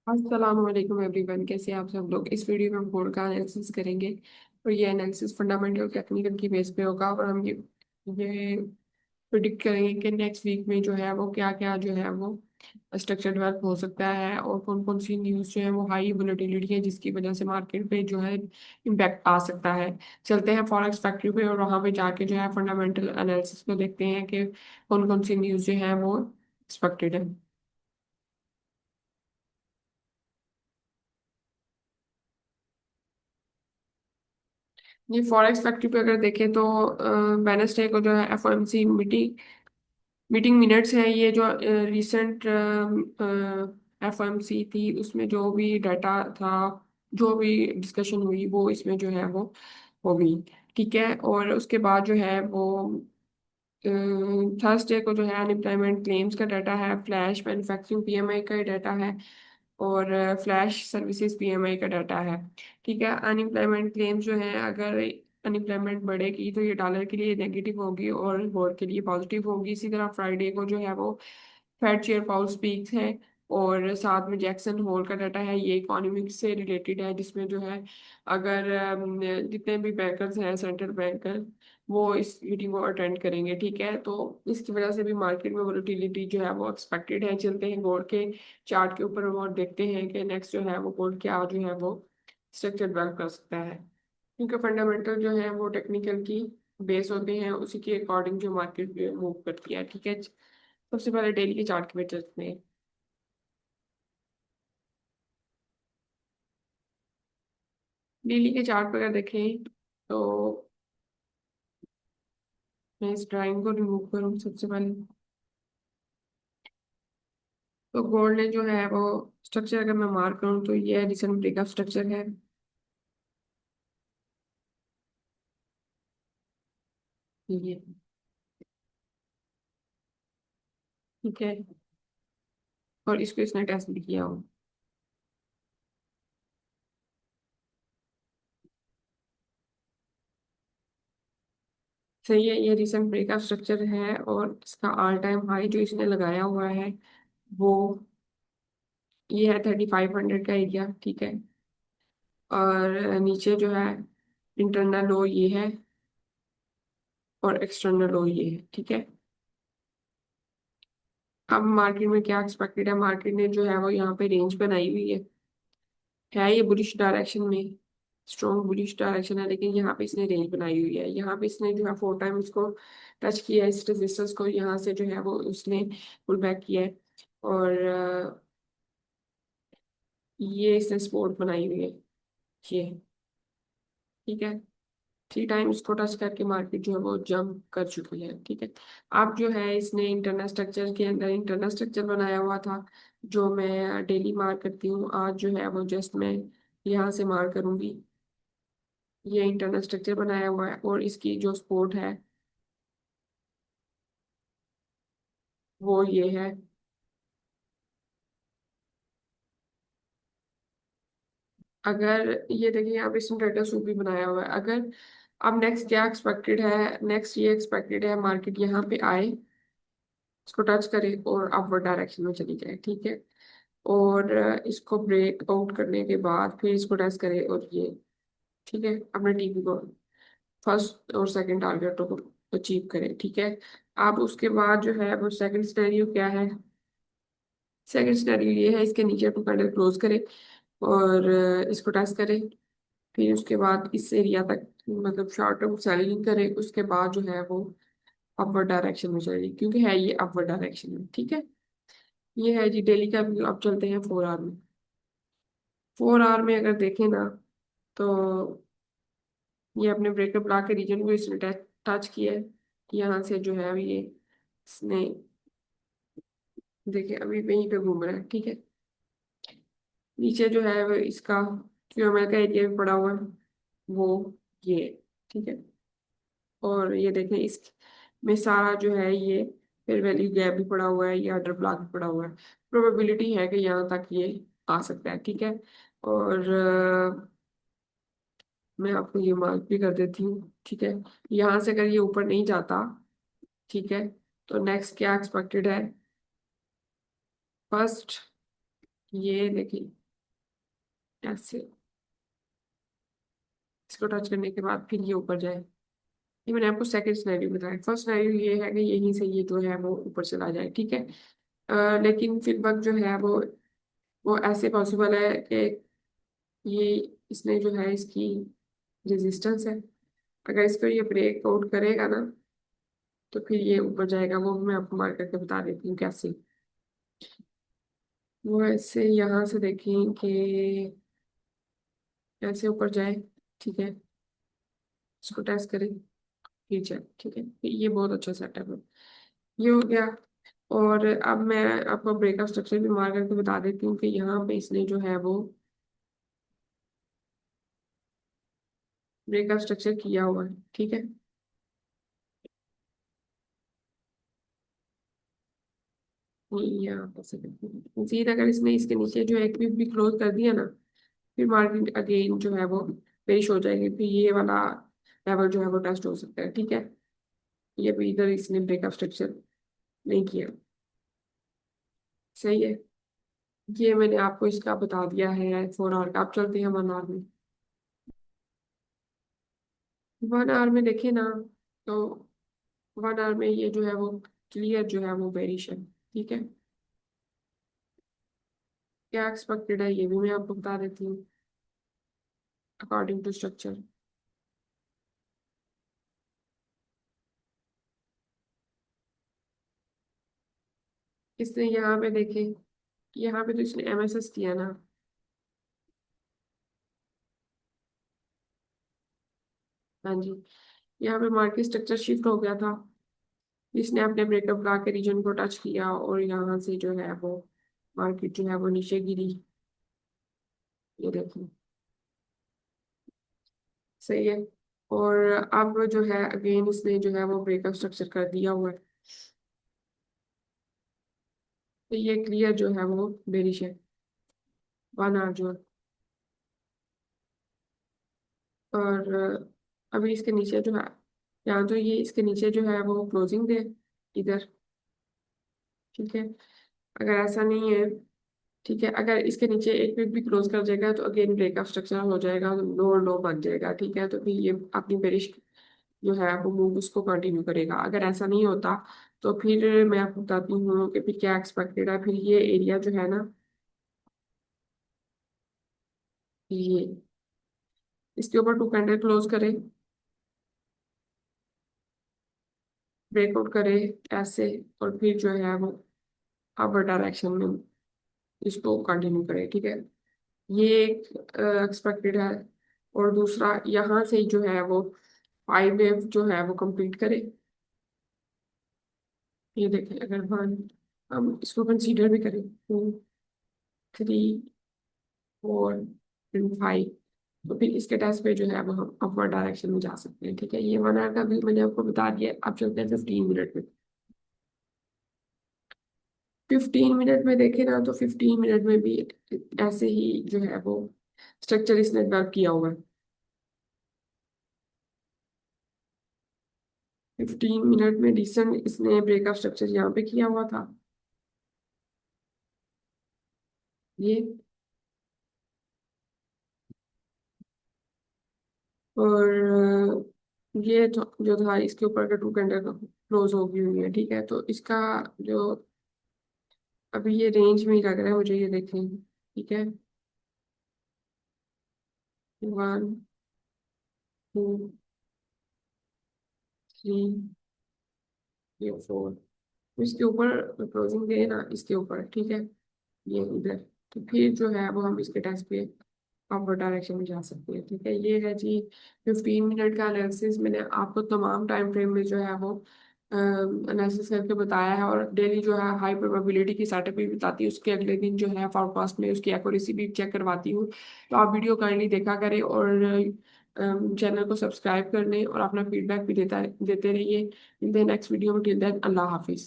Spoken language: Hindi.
अस्सलाम वालेकुम एवरीवन, कैसे हैं आप सब लोग। इस वीडियो में हम कोड का एनालिसिस करेंगे और ये एनालिसिस फंडामेंटल टेक्निकल की बेस पे होगा और हम ये प्रिडिक्ट करेंगे कि नेक्स्ट वीक में जो है वो क्या क्या जो है वो स्ट्रक्चर डेवलप हो सकता है और कौन कौन सी न्यूज़ जो है वो हाई वोलेटिलिटी है जिसकी वजह से मार्केट पे जो है इम्पैक्ट आ सकता है। चलते हैं फॉरेक्स फैक्ट्री पे और वहाँ पे जाके जो है फंडामेंटल एनालिसिस को देखते हैं कि कौन कौन सी न्यूज़ जो है वो एक्सपेक्टेड है। ये फॉरेक्स फैक्ट्री पे अगर देखें तो वेडनेसडे को जो है एफओएमसी मीटिंग मीटिंग मिनट्स है। ये जो रीसेंट एफओएमसी थी उसमें जो भी डाटा था, जो भी डिस्कशन हुई वो इसमें जो है वो होगी। ठीक है, और उसके बाद जो है वो थर्सडे को जो है अनएम्प्लॉयमेंट क्लेम्स का डाटा है, फ्लैश मैन्युफैक्चरिंग पीएमआई का डाटा है और फ्लैश सर्विसेज पीएमआई का डाटा है। ठीक है, अनएम्प्लॉयमेंट क्लेम्स जो है, अगर अनएम्प्लॉयमेंट बढ़ेगी तो ये डॉलर के लिए नेगेटिव होगी और गोल्ड के लिए पॉजिटिव होगी। इसी तरह फ्राइडे को जो है वो फेड चेयर पाउल स्पीक्स है और साथ में जैक्सन होल का डाटा है। ये इकोनॉमिक्स से रिलेटेड है जिसमें जो है अगर जितने भी बैंकर्स हैं सेंट्रल बैंकर वो इस मीटिंग को अटेंड करेंगे। ठीक है, तो इसकी वजह से भी मार्केट में वोलेटिलिटी जो है वो एक्सपेक्टेड है। चलते हैं गोल्ड के चार्ट के ऊपर और देखते हैं कि नेक्स्ट जो है वो गोल्ड क्या जो है वो स्ट्रक्चर डेवलप कर सकता है, क्योंकि फंडामेंटल जो है वो टेक्निकल की बेस होते हैं, उसी के अकॉर्डिंग जो मार्केट मूव करती है। ठीक है, सबसे पहले डेली के चार्ट पे चलते हैं। डेली के चार्ट पर अगर देखें तो मैं इस ड्राइंग को रिमूव करूँ सबसे पहले। तो गोल्ड ने जो है वो स्ट्रक्चर अगर मैं मार्क करूँ तो ये रिसेंट ब्रेकअप स्ट्रक्चर है। ये ठीक है, और इसको इसने टेस्ट भी किया हो। सही है, ये रिसेंट ब्रेकअप स्ट्रक्चर है और इसका ऑल टाइम हाई जो इसने लगाया हुआ है वो ये है 3500 का एरिया। ठीक है, और नीचे जो है इंटरनल लो ये है और एक्सटर्नल लो ये है। ठीक है, अब मार्केट में क्या एक्सपेक्टेड है, मार्केट ने जो है वो यहाँ पे रेंज बनाई हुई है ये बुलिश डायरेक्शन में, स्ट्रॉन्ग बुलिश डायरेक्शन है, लेकिन यहाँ पे इसने रेंज बनाई हुई है। यहाँ पे इसने जो है 4 टाइम इसको टच किया है, इस रेजिस्टेंस को यहाँ से जो है वो उसने पुल बैक किया है और ये इसने सपोर्ट बनाई हुई है ये। ठीक है, 3 टाइम इसको टच करके मार्केट जो है वो जंप कर चुकी है। ठीक है, अब जो है इसने इंटरनल स्ट्रक्चर के अंदर इंटरनल स्ट्रक्चर बनाया हुआ था जो मैं डेली मार्क करती हूँ। आज जो है वो जस्ट मैं यहाँ से मार्क करूंगी। ये इंटरनल स्ट्रक्चर बनाया हुआ है और इसकी जो सपोर्ट है वो ये है। अगर ये देखिए यहाँ पे इसने डाटा सूट भी बनाया हुआ है। अगर अब नेक्स्ट क्या एक्सपेक्टेड है, नेक्स्ट ये एक्सपेक्टेड है मार्केट यहाँ पे आए, इसको टच करे और अपवर्ड डायरेक्शन में चली जाए। ठीक है, और इसको ब्रेक आउट करने के बाद फिर इसको टेस्ट करे और ये ठीक है अपने टीपी को फर्स्ट और सेकंड टारगेटों को अचीव करे। ठीक है, अब उसके बाद जो है वो सेकंड सिनेरियो क्या है, सेकंड सिनेरियो ये है इसके नीचे टू कैंडल क्लोज करे और इसको टेस्ट करे, फिर उसके बाद इस एरिया तक मतलब शॉर्ट टर्म सेलिंग करे, उसके बाद जो है वो अपवर्ड डायरेक्शन में चलेगी क्योंकि है ये अपवर्ड डायरेक्शन में। ठीक है, ये है जी डेली का व्यू। अब चलते हैं 4 आवर में। 4 आवर में अगर देखें ना तो ये अपने ब्रेकअप ला के रीजन को इसने टच किया है। यहाँ से जो है अभी ये इसने देखिए अभी वहीं पे घूम रहा है। ठीक है, नीचे जो है वो इसका क्यूएमएल का एरिया भी पड़ा हुआ है वो ये। ठीक है, और ये देखें इस में सारा जो है ये फिर वैल्यू गैप भी पड़ा हुआ है, ये ऑर्डर ब्लॉक भी पड़ा हुआ है। प्रोबेबिलिटी है कि यहाँ तक ये आ सकता है। ठीक है, और मैं आपको ये मार्क भी कर देती हूँ। ठीक है, यहाँ से अगर ये ऊपर नहीं जाता, ठीक है, तो नेक्स्ट क्या एक्सपेक्टेड है, फर्स्ट ये देखिए ऐसे, इसको टच करने के बाद फिर ये ऊपर जाए। ये मैंने आपको सेकंड सिनेरियो बताया। फर्स्ट सिनेरियो ये है कि यहीं से ये जो है वो ऊपर चला जाए, ठीक है। लेकिन फिर वक्त जो है वो ऐसे पॉसिबल है कि ये इसने जो है इसकी रेजिस्टेंस है। अगर इसको ये ब्रेक आउट करेगा ना तो फिर ये ऊपर जाएगा। वो भी मैं आपको मार करके बता देती हूँ कैसे। वो ऐसे यहाँ से देखें कि कैसे ऊपर जाए, ठीक है। इसको टेस्ट करें, फिर जाए, ठीक है। ये बहुत अच्छा सेटअप है। ये हो गया। और अब मैं आपको ब्रेकअप स्ट्रक्चर भी मार करके बता देती हूँ कि यहाँ पे इसने जो है वो ब्रेकअप स्ट्रक्चर किया हुआ है, ठीक है। ये यहाँ पर से मजीद अगर इसने इसके नीचे जो है एक भी क्लोज कर दिया ना, फिर मार्केट अगेन जो है वो पेश हो जाएगी। फिर ये वाला लेवल जो है वो टेस्ट हो सकता है, ठीक है। ये भी इधर इसने ब्रेकअप स्ट्रक्चर नहीं किया, सही है। ये मैंने आपको इसका बता दिया है 4 आवर का। आप चलते हैं 1 आवर में। 1 आवर में देखें ना तो 1 आवर में ये जो है वो क्लियर जो है वो बेरिश है, ठीक है। क्या एक्सपेक्टेड है ये भी मैं आपको बता देती हूँ अकॉर्डिंग टू स्ट्रक्चर। इसने यहाँ पे देखें, यहाँ पे तो इसने एमएसएस किया ना। हाँ जी। यहाँ पे मार्केट स्ट्रक्चर शिफ्ट हो गया था। इसने अपने ब्रेकअप लगा के रीजन को टच किया और यहाँ से जो है वो मार्केट जो है वो नीचे गिरी। ये देखिए, सही है। और अब जो है अगेन इसने जो है वो ब्रेकअप स्ट्रक्चर कर दिया हुआ है। तो ये क्लियर जो है वो बेरिश है। 1 आवर जो है। और अभी इसके नीचे जो है, यहाँ तो ये इसके नीचे जो है वो क्लोजिंग दे इधर, ठीक है। अगर ऐसा नहीं है, ठीक है, अगर इसके नीचे एक वीक भी क्लोज कर जाएगा तो अगेन ब्रेकअप स्ट्रक्चर हो जाएगा, तो लो लो बन जाएगा, ठीक है। तो फिर ये अपनी बेरिश जो है वो मूव उसको कंटिन्यू करेगा। अगर ऐसा नहीं होता तो फिर मैं आपको बताती हूँ कि फिर क्या एक्सपेक्टेड है। फिर ये एरिया जो है ना, ये इसके ऊपर 2 कैंडल क्लोज करे, ब्रेकआउट करे ऐसे, और फिर जो है वो अपर डायरेक्शन में इसको कंटिन्यू करे, ठीक है। ये एक एक्सपेक्टेड है। और दूसरा यहाँ से जो है वो 5 वेव जो है वो कंप्लीट करे। ये देखें, अगर वन हम इसको कंसीडर भी करें 2, 3, 4 एंड 5, तो फिर इसके टेस्ट पे जो है वो हम अपवर्ड डायरेक्शन में जा सकते हैं, ठीक है। ये 1 आवर का भी मैंने आपको बता दिया। अब चलते हैं 15 मिनट में। 15 मिनट में देखें ना तो 15 मिनट में भी ऐसे ही जो है वो स्ट्रक्चर इसने वर्क किया हुआ है। 15 मिनट में डिसेंट इसने ब्रेकअप स्ट्रक्चर यहाँ पे किया हुआ था। ये और ये जो था इसके ऊपर का 2 कैंडल क्लोज हो गई हुई है, ठीक है। तो इसका जो अभी ये रेंज में ही लग रहा है मुझे, ये देखें, ठीक है। 1, 2, 3, ये 4, इसके ऊपर क्लोजिंग दे ना, इसके ऊपर, ठीक है। ये इधर, तो फिर जो है वो हम इसके टेस्ट पे अपवर्ड डायरेक्शन में जा सकते हैं, ठीक है। ये है जी 15 मिनट का एनालिसिस। मैंने आपको तमाम टाइम फ्रेम में जो है वो एनालिसिस करके बताया है। और डेली जो है हाई प्रोबेबिलिटी की सेटअप भी बताती है, उसके अगले दिन जो है फॉरकास्ट में उसकी एक्यूरेसी भी चेक करवाती हूँ। तो आप वीडियो काइंडली देखा करें और चैनल को सब्सक्राइब कर लें और अपना फीडबैक भी देते रहिए। मिलते हैं नेक्स्ट वीडियो में। टिल देन, अल्लाह हाफिज़।